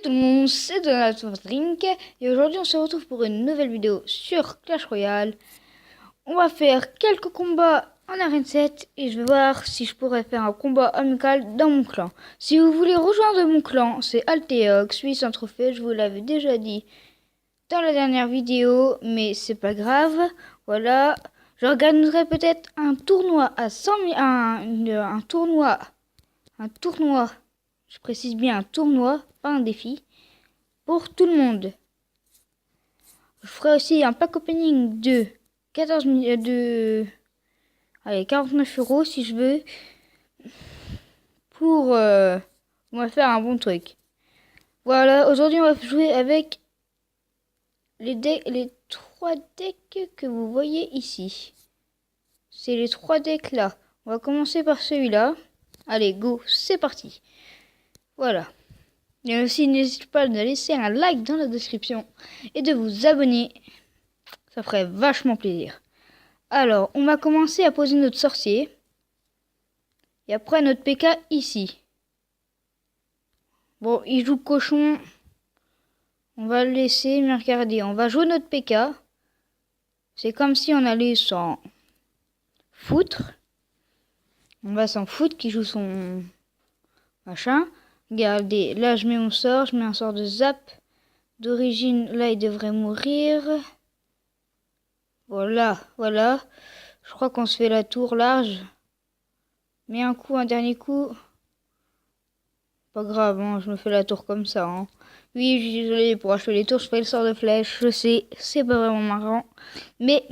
tout le monde, c'est Donald Drink et aujourd'hui on se retrouve pour une nouvelle vidéo sur Clash Royale. On va faire quelques combats en arène 7 et je vais voir si je pourrais faire un combat amical dans mon clan. Si vous voulez rejoindre mon clan, c'est Alteox, 800 trophées, je vous l'avais déjà dit dans la dernière vidéo, mais c'est pas grave. Voilà, j'organiserai peut-être un tournoi à 100 000, un tournoi, je précise bien un tournoi, pas un défi, pour tout le monde. Je ferai aussi un pack opening de 14 000, allez, 49 € si je veux, pour on va faire un bon truc. Voilà, aujourd'hui on va jouer avec les 3 decks que vous voyez ici. C'est les 3 decks là. On va commencer par celui-là. Allez, go, c'est parti. Voilà. Et aussi, n'hésitez pas de laisser un like dans la description et de vous abonner. Ça ferait vachement plaisir. Alors, on va commencer à poser notre sorcier. Et après, notre PK ici. Bon, il joue cochon. On va le laisser, mais regardez, on va jouer notre PK. C'est comme si on allait s'en foutre. On va s'en foutre qui joue son machin. Regardez, là je mets mon sort, je mets un sort de zap. D'origine, là il devrait mourir. Voilà, voilà. Je crois qu'on se fait la tour large. Mais un dernier coup. Pas grave, hein, je me fais la tour comme ça. Hein. Oui, je suis désolé, pour achever les tours, je fais le sort de flèche. Je sais, c'est pas vraiment marrant. Mais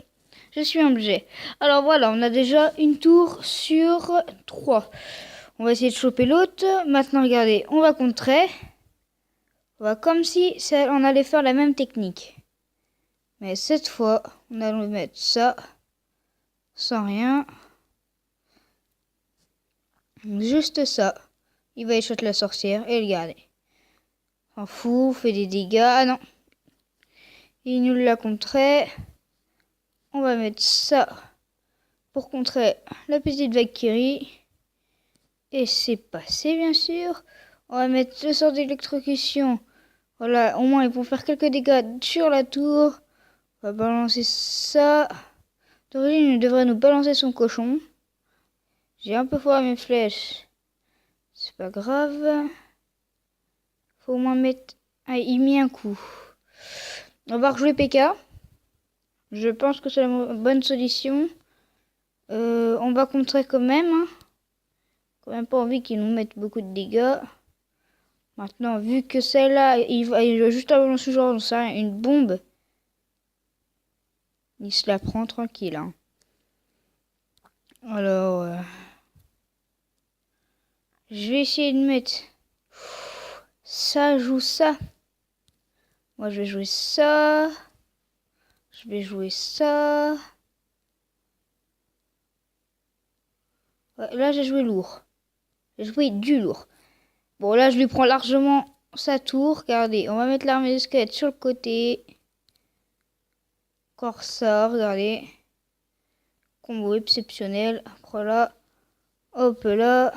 je suis obligé. Alors voilà, on a déjà une tour sur 3. On va essayer de choper l'autre. Maintenant, regardez, on va contrer. On va comme si on allait faire la même technique. Mais cette fois, on allait mettre ça. Sans rien. Juste ça. Il va échouer la sorcière. Et regardez. S'en fout, fait des dégâts. Ah non. Il nous l'a contré. On va mettre ça pour contrer la petite Valkyrie. Et c'est passé, bien sûr. On va mettre le sort d'électrocution. Voilà, au moins ils vont faire quelques dégâts sur la tour. On va balancer ça. D'origine, il devrait nous balancer son cochon. J'ai un peu foiré mes flèches. C'est pas grave. Faut au moins mettre... Ah, il met un coup. On va rejouer PK. Je pense que c'est la bonne solution. On va contrer quand même. Hein. Quand même pas envie qu'ils nous mettent beaucoup de dégâts. Maintenant, vu que celle-là, il va juste avant ce genre, ça, une bombe. Il se la prend tranquille. Hein. Alors, je vais essayer de mettre... Ça joue ça. Moi, je vais jouer ça. Je vais jouer ça. Ouais, là, j'ai joué lourd. J'ai joué du lourd. Bon, là, je lui prends largement sa tour. Regardez, on va mettre l'armée de squelette sur le côté. Encore ça, regardez. Combo exceptionnel. Après là. Hop là.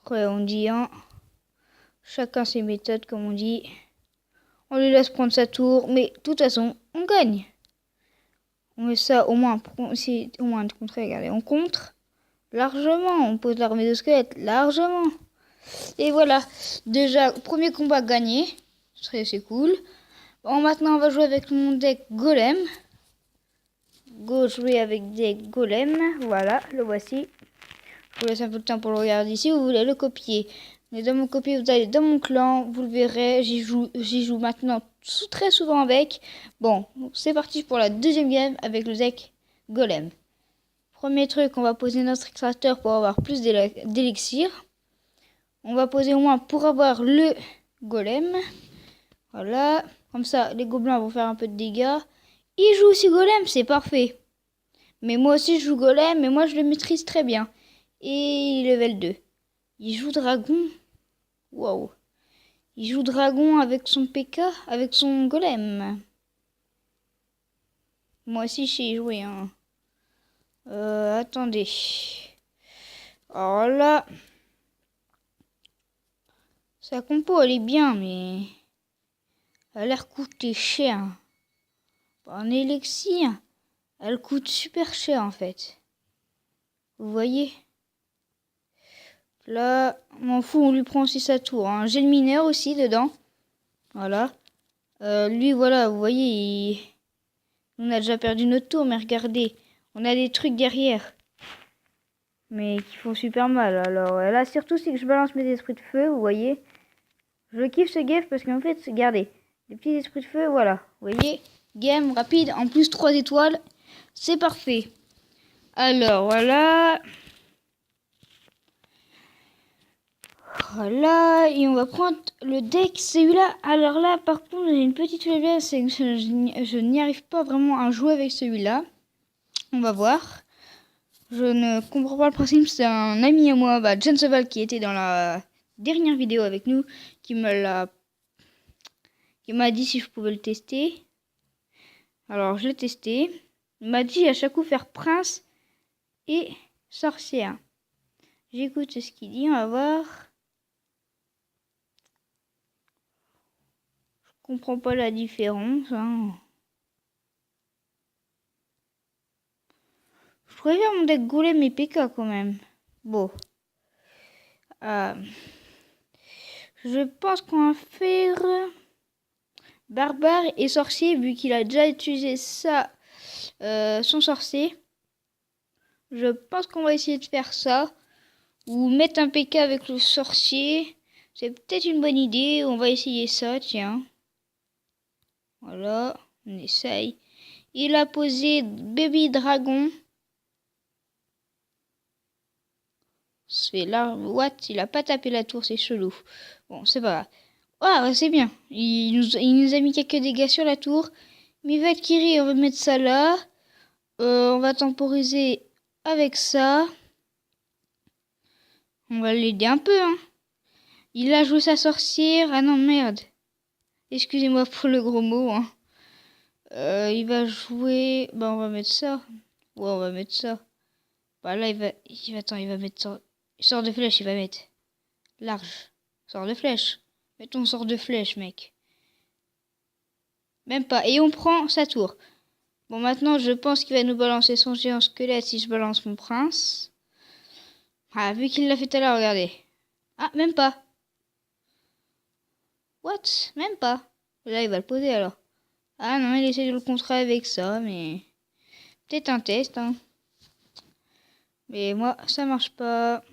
Après, on dit, hein. Chacun ses méthodes, comme on dit. On lui laisse prendre sa tour. Mais de toute façon, on gagne. On met ça au moins pour essayer au moins de contrer. Regardez, on contre largement. On pose l'armée de squelette largement. Et voilà. Déjà, premier combat gagné. C'est cool. Bon, maintenant, on va jouer avec mon deck Golem. Go jouer avec deck Golem. Voilà, le voici. Je vous laisse un peu de temps pour le regarder si vous voulez le copier. Mais dans mon copier, vous allez dans mon clan. Vous le verrez. J'y joue maintenant très souvent avec. Bon, c'est parti pour la deuxième game avec le deck Golem. Premier truc, on va poser notre extracteur pour avoir plus d'élixir. On va poser au moins pour avoir le Golem. Voilà. Comme ça, les gobelins vont faire un peu de dégâts. Il joue aussi Golem, c'est parfait. Mais moi aussi, je joue Golem, mais moi, je le maîtrise très bien. Et level 2. Il joue Dragon. Waouh. Il joue Dragon avec son PK, avec son Golem. Moi aussi, je sais jouer. Hein. Attendez. Alors là... Sa compo, elle est bien, mais elle a l'air coûter cher. En élixir, elle coûte super cher en fait. Vous voyez? Là, m'en fous, on lui prend aussi sa tour. Hein. J'ai le mineur aussi dedans. Voilà. Lui, voilà, vous voyez, on a déjà perdu notre tour, mais regardez, on a des trucs derrière. Mais qui font super mal. Alors là, surtout si je balance mes esprits de feu, vous voyez. Je kiffe ce game parce qu'en fait, regardez, les petits esprits de feu, voilà. Vous voyez, game rapide, en plus 3 étoiles, c'est parfait. Alors, voilà. Voilà, et on va prendre le deck, celui-là. Alors là, par contre, j'ai une petite faiblesse, c'est que je n'y arrive pas vraiment à jouer avec celui-là. On va voir. Je ne comprends pas le principe, c'est un ami à moi, Jenseval, qui était dans la dernière vidéo avec nous, qui m'a dit si je pouvais le tester. Alors, je l'ai testé. Il m'a dit à chaque coup faire prince et sorcière. J'écoute ce qu'il dit, on va voir. Je comprends pas la différence. Hein. Je préfère mon deck golem et PK quand même. Bon. Je pense qu'on va faire barbare et sorcier vu qu'il a déjà utilisé ça, son sorcier. Je pense qu'on va essayer de faire ça. Ou mettre un PK avec le sorcier. C'est peut-être une bonne idée. On va essayer ça, tiens. Voilà, on essaye. Il a posé Baby Dragon. C'est là, what? Il a pas tapé la tour, c'est chelou. Bon, c'est pas grave. Ah, c'est bien. Il nous a mis quelques dégâts sur la tour. Mais Valkyrie, on va mettre ça là. On va temporiser avec ça. On va l'aider un peu, hein. Il a joué sa sorcière. Ah non, merde. Excusez-moi pour le gros mot, hein. Il va jouer... Bah, on va mettre ça. Ouais, on va mettre ça. Bah là, il va mettre ça. Sort de flèche, il va mettre. Large. Sort de flèche. Mets ton sort de flèche, mec. Même pas. Et on prend sa tour. Bon, maintenant, je pense qu'il va nous balancer son géant squelette si je balance mon prince. Ah, vu qu'il l'a fait tout à l'heure, regardez. Ah, même pas. What? Même pas. Là, il va le poser, alors. Ah non, il essaie de le contrer avec ça, mais... Peut-être un test, hein. Mais moi, ça marche pas.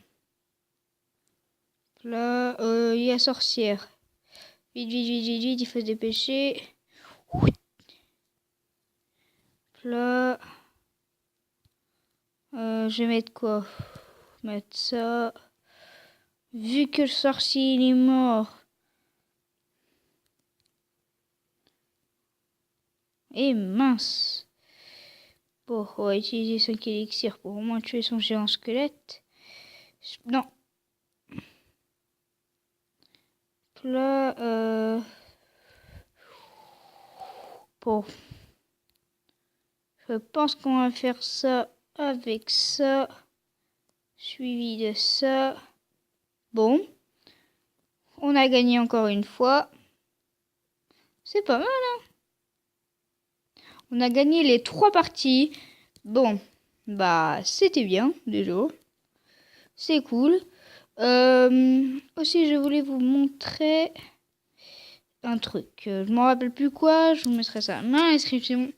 Là, il y a sorcière. Vite, vite, vite, vite, vite, il faut se dépêcher. Là, je vais mettre quoi? Mettre ça. Vu que le sorcier il est mort. Et mince. Bon, on va utiliser 5 élixirs pour au moins tuer son géant squelette. Non. Là, bon. Je pense qu'on va faire ça avec ça. Suivi de ça. Bon. On a gagné encore une fois. C'est pas mal, hein? On a gagné les 3 parties. Bon. Bah, c'était bien, déjà. C'est cool. Aussi, je voulais vous montrer un truc. Je m'en rappelle plus quoi. Je vous mettrai ça dans la description.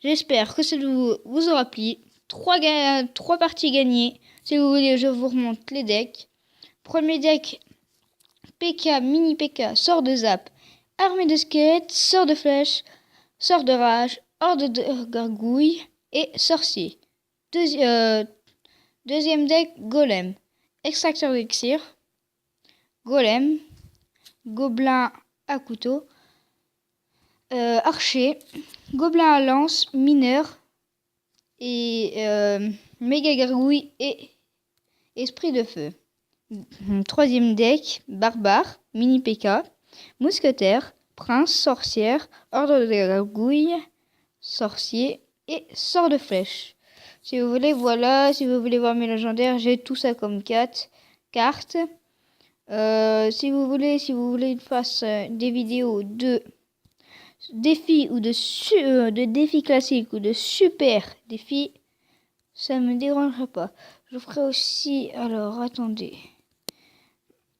J'espère que ça vous aura plu. 3 parties gagnées. Si vous voulez, je vous remonte les decks. Premier deck, PK, mini PK, sort de zap, armée de squelettes, sort de flèche, sort de rage, horde de gargouilles et sorcier. Deuxième deck, golem, extracteur d'élixir, golem, gobelin à couteau, archer, gobelin à lance, mineur et méga gargouille et esprit de feu. Troisième deck, barbare, mini PK, mousquetaire, prince, sorcière, ordre de gargouille, sorcier et sort de flèche. Si vous voulez, voilà. Si vous voulez voir mes légendaires, j'ai tout ça comme 4 cartes. Si vous voulez que je fasse des vidéos de défis ou de défis classiques ou de super défis, ça me dérangera pas. Je ferai aussi, alors attendez,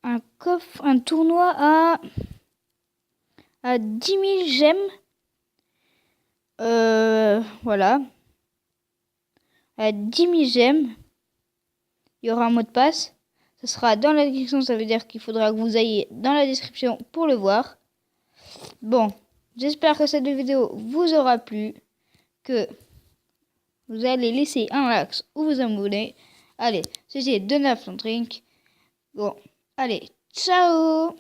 un tournoi à 10 000 gemmes. Voilà. À 10 000 gemmes, il y aura un mot de passe. Ce sera dans la description, ça veut dire qu'il faudra que vous ayez dans la description pour le voir. Bon, j'espère que cette vidéo vous aura plu, que vous allez laisser un like ou vous abonner. Allez, c'était Donald Drink. Bon, allez, ciao!